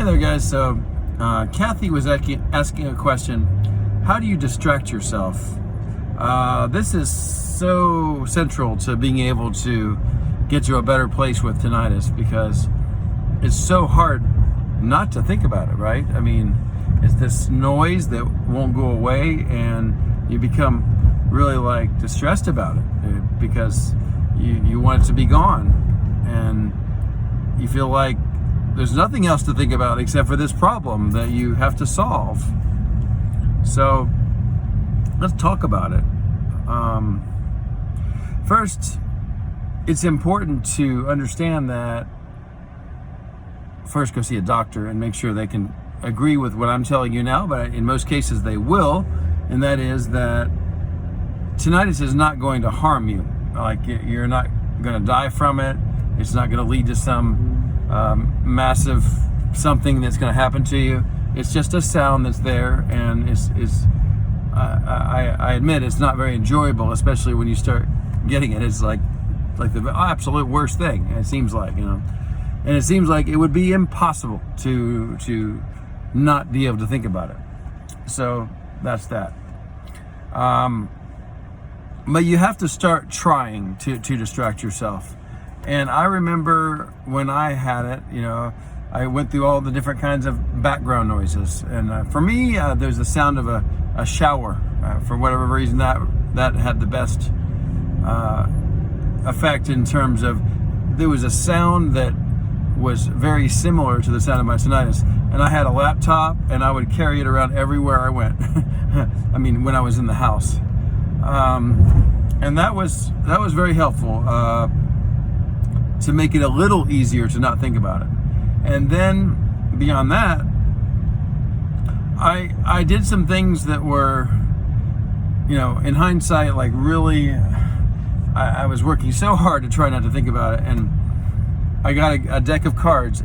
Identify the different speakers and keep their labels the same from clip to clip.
Speaker 1: there, guys. So Kathy was asking a question. How do you distract yourself? This is so central to being able to get to a better place with tinnitus, because it's so hard not to think about it, right? I mean, it's this noise that won't go away, and you become really like distressed about it because you want it to be gone, and you feel like there's nothing else to think about except for this problem that you have to solve. So let's talk about it. First, it's important to understand that first go see a doctor and make sure they can agree with what I'm telling you now, but in most cases they will, and that is that tinnitus is not going to harm you. Like, you're not going to die from it. It's not going to lead to some massive something that's going to happen to you. It's just a sound that's there, and I admit it's not very enjoyable, especially when you start getting it. It's like the absolute worst thing. It seems like, and it seems like it would be impossible to not be able to think about it. So that's that. But you have to start trying to distract yourself. And I remember when I had it, I went through all the different kinds of background noises. And for me, there's the sound of a shower. For whatever reason, that had the best effect in terms of there was a sound that was very similar to the sound of my tinnitus. And I had a laptop, and I would carry it around everywhere I went. I mean, when I was in the house. And that was very helpful to make it a little easier to not think about it. And then beyond that, I did some things that were, in hindsight, like really, I was working so hard to try not to think about it. And I got a deck of cards,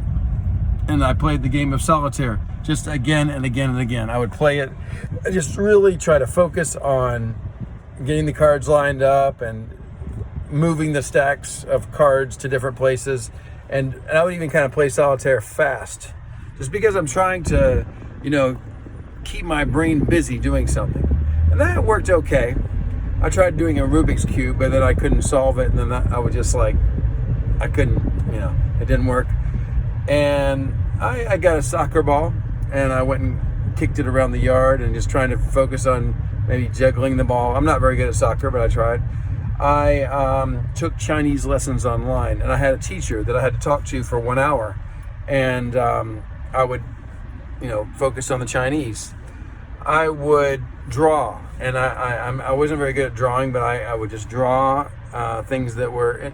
Speaker 1: and I played the game of solitaire just again and again and again. I would play it, I just really try to focus on getting the cards lined up and moving the stacks of cards to different places. And I would even kind of play solitaire fast, just because I'm trying to, keep my brain busy doing something. And that worked okay. I tried doing a Rubik's Cube, but then I couldn't solve it. And then I would just I couldn't, it didn't work. And I got a soccer ball, and I went and kicked it around the yard, and just trying to focus on maybe juggling the ball. I'm not very good at soccer, but I tried. I took Chinese lessons online, and I had a teacher that I had to talk to for 1 hour, and I would, focus on the Chinese. I would draw, and I wasn't very good at drawing, but I would just draw things that were,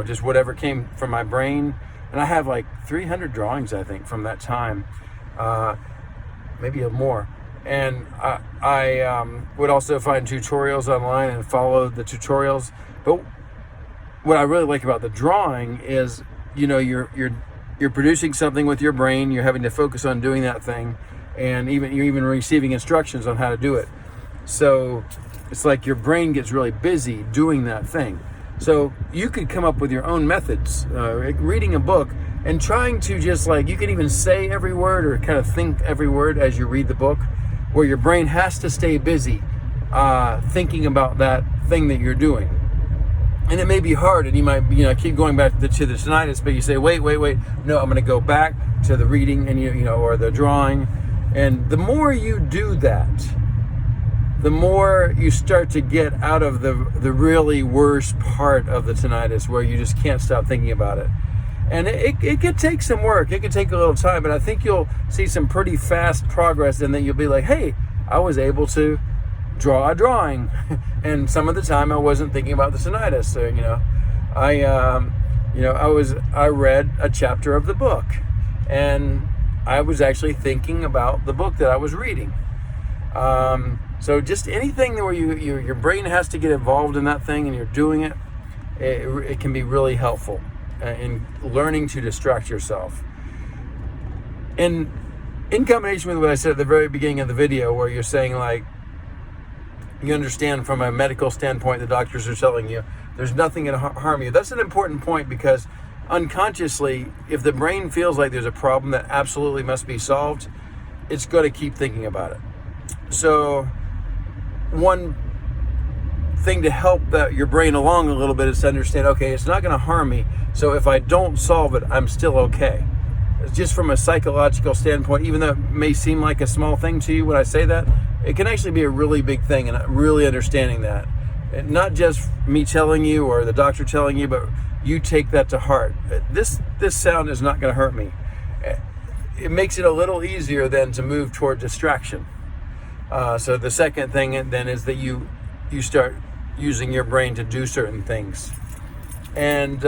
Speaker 1: just whatever came from my brain. And I have like 300 drawings, I think, from that time, maybe more. And I would also find tutorials online and follow the tutorials. But what I really like about the drawing is, you're producing something with your brain. You're having to focus on doing that thing, and you're even receiving instructions on how to do it. So it's like your brain gets really busy doing that thing. So you could come up with your own methods, reading a book and trying to just you can even say every word or kind of think every word as you read the book, where your brain has to stay busy thinking about that thing that you're doing. And it may be hard, and you might keep going back to the tinnitus, but you say, wait, no, I'm going to go back to the reading and or the drawing. And the more you do that, the more you start to get out of the really worst part of the tinnitus, where you just can't stop thinking about it. And it could take some work. It could take a little time, but I think you'll see some pretty fast progress, and then you'll be like, hey, I was able to draw a drawing. And some of the time I wasn't thinking about the tinnitus. So, I read a chapter of the book, and I was actually thinking about the book that I was reading. So just anything where your brain has to get involved in that thing and you're doing it, it can be really helpful in learning to distract yourself. And in combination with what I said at the very beginning of the video, where you're saying you understand from a medical standpoint, the doctors are telling you there's nothing to harm you. That's an important point, because unconsciously, if the brain feels like there's a problem that absolutely must be solved, it's going to keep thinking about it. So one thing to help your brain along a little bit is to understand, okay, it's not going to harm me, so if I don't solve it, I'm still okay. Just from a psychological standpoint, even though it may seem like a small thing to you when I say that, it can actually be a really big thing, and really understanding that. And not just me telling you or the doctor telling you, but you take that to heart. This sound is not going to hurt me. It makes it a little easier then to move toward distraction. So the second thing then is that you start using your brain to do certain things. And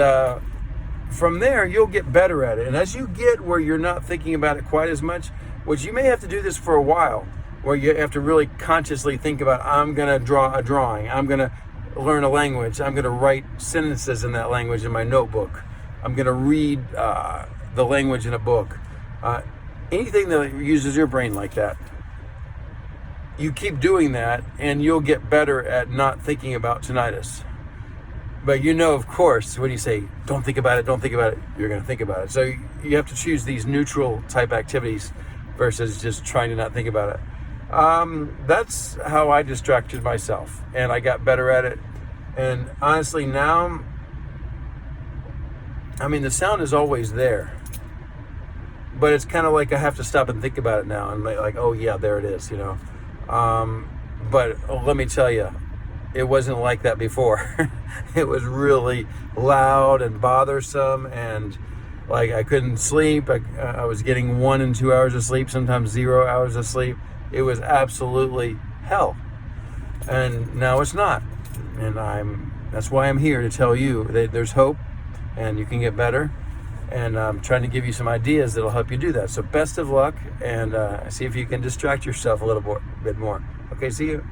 Speaker 1: from there, you'll get better at it. And as you get where you're not thinking about it quite as much, which you may have to do this for a while, where you have to really consciously think about, I'm going to draw a drawing, I'm going to learn a language, I'm going to write sentences in that language in my notebook, I'm going to read the language in a book. Anything that uses your brain like that, you keep doing that and you'll get better at not thinking about tinnitus. But of course, when you say, don't think about it, you're going to think about it. So you have to choose these neutral type activities versus just trying to not think about it. That's how I distracted myself, and I got better at it. And honestly, now, the sound is always there, but it's kind of like I have to stop and think about it now, and like, oh yeah, there it is, But let me tell you, it wasn't like that before. It was really loud and bothersome, and like I couldn't sleep. I was getting 1 and 2 hours of sleep, sometimes 0 hours of sleep. It was absolutely hell. And now it's not. And that's why I'm here to tell you that there's hope and you can get better. And I'm trying to give you some ideas that'll help you do that. So best of luck, and see if you can distract yourself a little bit more. Okay, see you.